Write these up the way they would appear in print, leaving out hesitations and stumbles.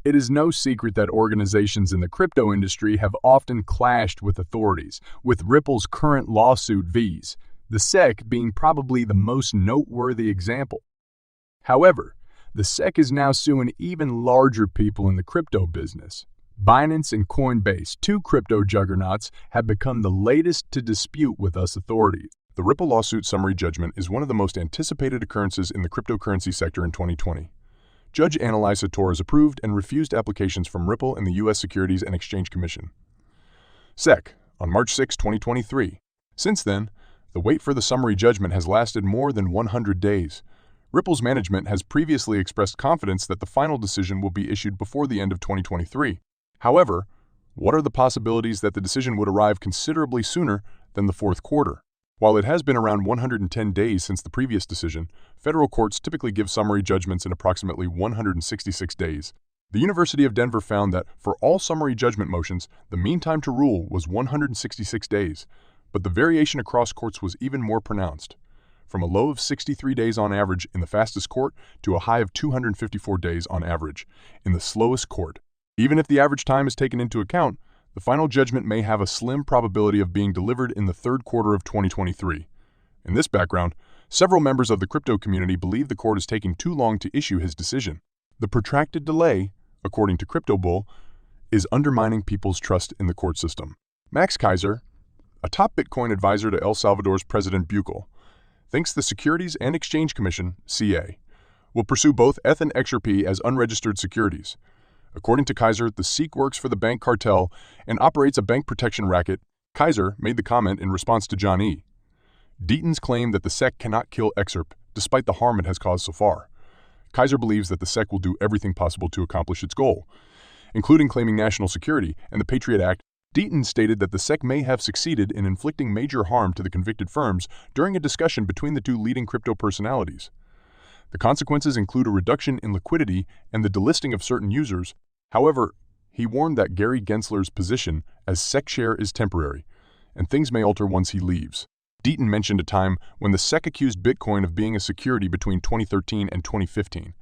It is no secret that organizations in the crypto industry have often clashed with authorities, with Ripple's current lawsuit vs. the SEC being probably the most noteworthy example. However, the SEC is now suing even larger people in the crypto business. Binance and Coinbase, two crypto juggernauts, have become the latest to dispute with us authorities. The Ripple lawsuit summary judgment is one of the most anticipated occurrences in the cryptocurrency sector in 2020. Judge Annalise Torres approved and refused applications from Ripple and the U.S. Securities and Exchange Commission. SEC, on March 6, 2023. Since then, the wait for the summary judgment has lasted more than 100 days. Ripple's management has previously expressed confidence that the final decision will be issued before the end of 2023. However, what are the possibilities that the decision would arrive considerably sooner than the fourth quarter? While it has been around 110 days since the previous decision, federal courts typically give summary judgments in approximately 166 days. The University of Denver found that for all summary judgment motions, the mean time to rule was 166 days, but the variation across courts was even more pronounced, from a low of 63 days on average in the fastest court to a high of 254 days on average in the slowest court. Even if the average time is taken into account, the final judgment may have a slim probability of being delivered in the third quarter of 2023. In this background, several members of the crypto community believe the court is taking too long to issue his decision. The protracted delay, according to CryptoBull, is undermining people's trust in the court system. Max Keiser, a top Bitcoin advisor to El Salvador's President Bukele, thinks the Securities and Exchange Commission, CA, will pursue both ETH and XRP as unregistered securities. According to Keiser, the SEC works for the bank cartel and operates a bank protection racket. Keiser made the comment in response to John E. Deaton's claim that the SEC cannot kill XRP despite the harm it has caused so far. Keiser believes that the SEC will do everything possible to accomplish its goal, including claiming national security and the Patriot Act. Deaton stated that the SEC may have succeeded in inflicting major harm to the convicted firms during a discussion between the two leading crypto personalities. The consequences include a reduction in liquidity and the delisting of certain users. However, he warned that Gary Gensler's position as SEC chair is temporary, and things may alter once he leaves. Deaton mentioned a time when the SEC accused Bitcoin of being a security between 2013 and 2015.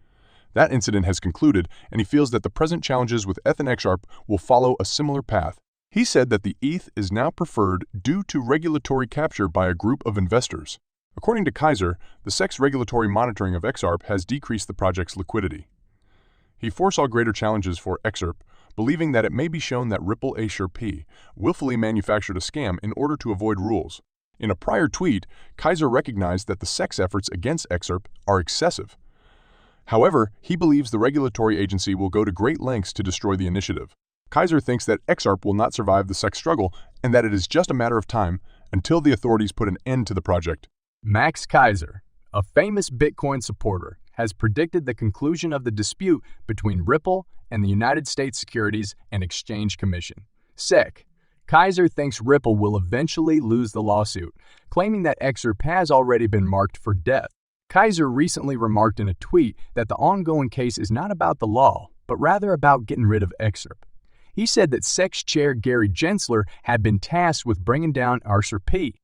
That incident has concluded, and he feels that the present challenges with ETH and XRP will follow a similar path. He said that the ETH is now preferred due to regulatory capture by a group of investors. According to Keiser, the SEC's regulatory monitoring of XRP has decreased the project's liquidity. He foresaw greater challenges for XRP, believing that it may be shown that Ripple XRP willfully manufactured a scam in order to avoid rules. In a prior tweet, Keiser recognized that the SEC's efforts against XRP are excessive. However, he believes the regulatory agency will go to great lengths to destroy the initiative. Keiser thinks that XRP will not survive the SEC struggle and that it is just a matter of time until the authorities put an end to the project. Max Keiser, a famous Bitcoin supporter, has predicted the conclusion of the dispute between Ripple and the United States Securities and Exchange Commission, SEC. Keiser thinks Ripple will eventually lose the lawsuit, claiming that XRP has already been marked for death. Keiser recently remarked in a tweet that the ongoing case is not about the law, but rather about getting rid of XRP. He said that SEC's chair Gary Gensler had been tasked with bringing down XRP.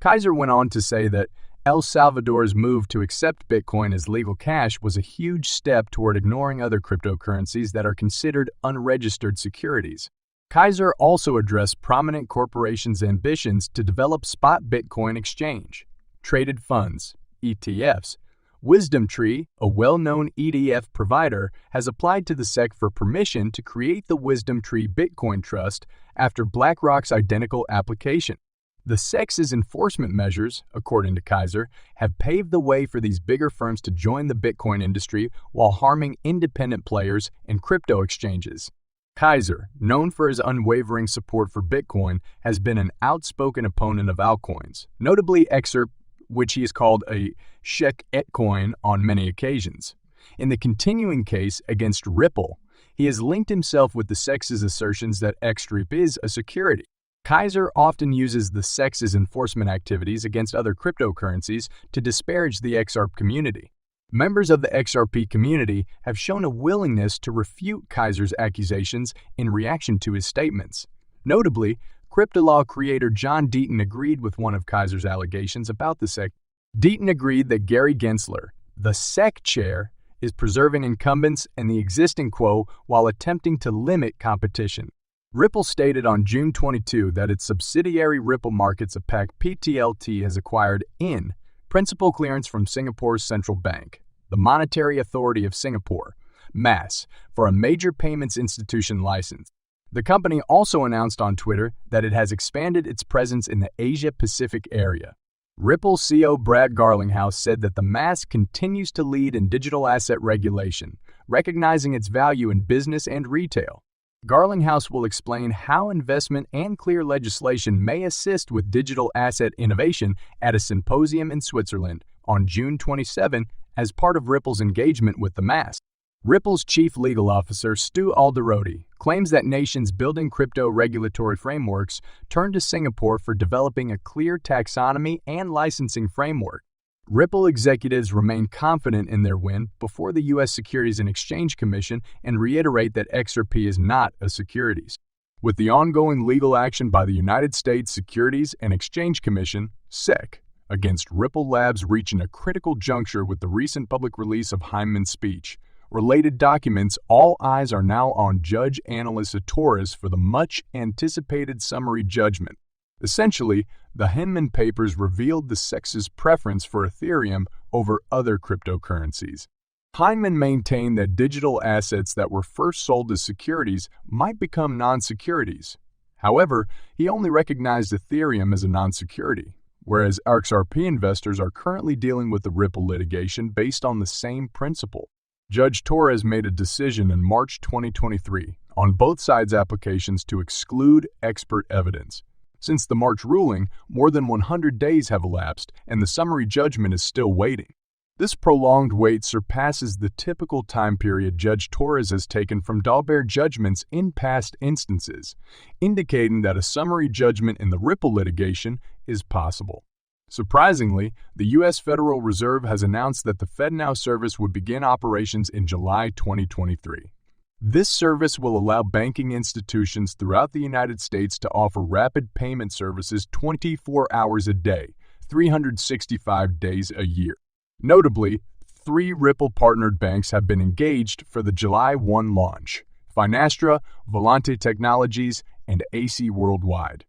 Keiser went on to say that El Salvador's move to accept Bitcoin as legal cash was a huge step toward ignoring other cryptocurrencies that are considered unregistered securities. Keiser also addressed prominent corporations' ambitions to develop spot Bitcoin exchange, traded funds, ETFs. WisdomTree, a well-known ETF provider, has applied to the SEC for permission to create the WisdomTree Bitcoin Trust after BlackRock's identical application. The SEC's enforcement measures, according to Keiser, have paved the way for these bigger firms to join the Bitcoin industry while harming independent players and crypto exchanges. Keiser, known for his unwavering support for Bitcoin, has been an outspoken opponent of altcoins, notably XRP, which he has called a sheik-coin on many occasions. In the continuing case against Ripple, he has linked himself with the SEC's assertions that XRP is a security. Keiser often uses the SEC's enforcement activities against other cryptocurrencies to disparage the XRP community. Members of the XRP community have shown a willingness to refute Keiser's accusations in reaction to his statements. Notably, CryptoLaw creator John Deaton agreed with one of Keiser's allegations about the SEC. Deaton agreed that Gary Gensler, the SEC chair, is preserving incumbents and the existing quo while attempting to limit competition. Ripple stated on June 22 that its subsidiary Ripple Markets APAC PTLT has acquired in principal clearance from Singapore's central bank, the Monetary Authority of Singapore, MAS, for a major payments institution license. The company also announced on Twitter that it has expanded its presence in the Asia-Pacific area. Ripple CEO Brad Garlinghouse said that the MAS continues to lead in digital asset regulation, recognizing its value in business and retail. Garlinghouse will explain how investment and clear legislation may assist with digital asset innovation at a symposium in Switzerland on June 27 as part of Ripple's engagement with the MAS. Ripple's chief legal officer, Stu Alderodi, claims that nations building crypto regulatory frameworks turn to Singapore for developing a clear taxonomy and licensing framework. Ripple executives remain confident in their win before the U.S. Securities and Exchange Commission and reiterate that XRP is not a securities. With the ongoing legal action by the United States Securities and Exchange Commission, SEC, against Ripple Labs reaching a critical juncture with the recent public release of Hyman's speech, related documents, all eyes are now on Judge Analisa Torres for the much-anticipated summary judgment. Essentially, the Hyman papers revealed the SEC's preference for Ethereum over other cryptocurrencies. Hyman maintained that digital assets that were first sold as securities might become non-securities. However, he only recognized Ethereum as a non-security, whereas XRP investors are currently dealing with the Ripple litigation based on the same principle. Judge Torres made a decision in March 2023 on both sides' applications to exclude expert evidence. Since the March ruling, more than 100 days have elapsed, and the summary judgment is still waiting. This prolonged wait surpasses the typical time period Judge Torres has taken from Dalbert judgments in past instances, indicating that a summary judgment in the Ripple litigation is possible. Surprisingly, the U.S. Federal Reserve has announced that the FedNow service would begin operations in July 2023. This service will allow banking institutions throughout the United States to offer rapid payment services 24 hours a day, 365 days a year. Notably, 3 Ripple-partnered banks have been engaged for the July 1 launch: Finastra, Volante Technologies, and AC Worldwide.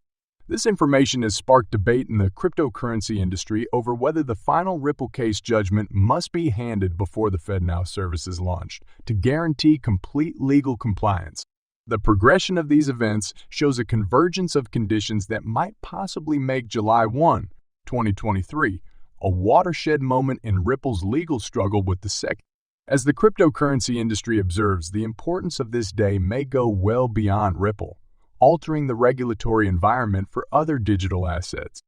This information has sparked debate in the cryptocurrency industry over whether the final Ripple case judgment must be handed before the FedNow service is launched to guarantee complete legal compliance. The progression of these events shows a convergence of conditions that might possibly make July 1, 2023, a watershed moment in Ripple's legal struggle with the SEC. As the cryptocurrency industry observes, the importance of this day may go well beyond Ripple, altering the regulatory environment for other digital assets.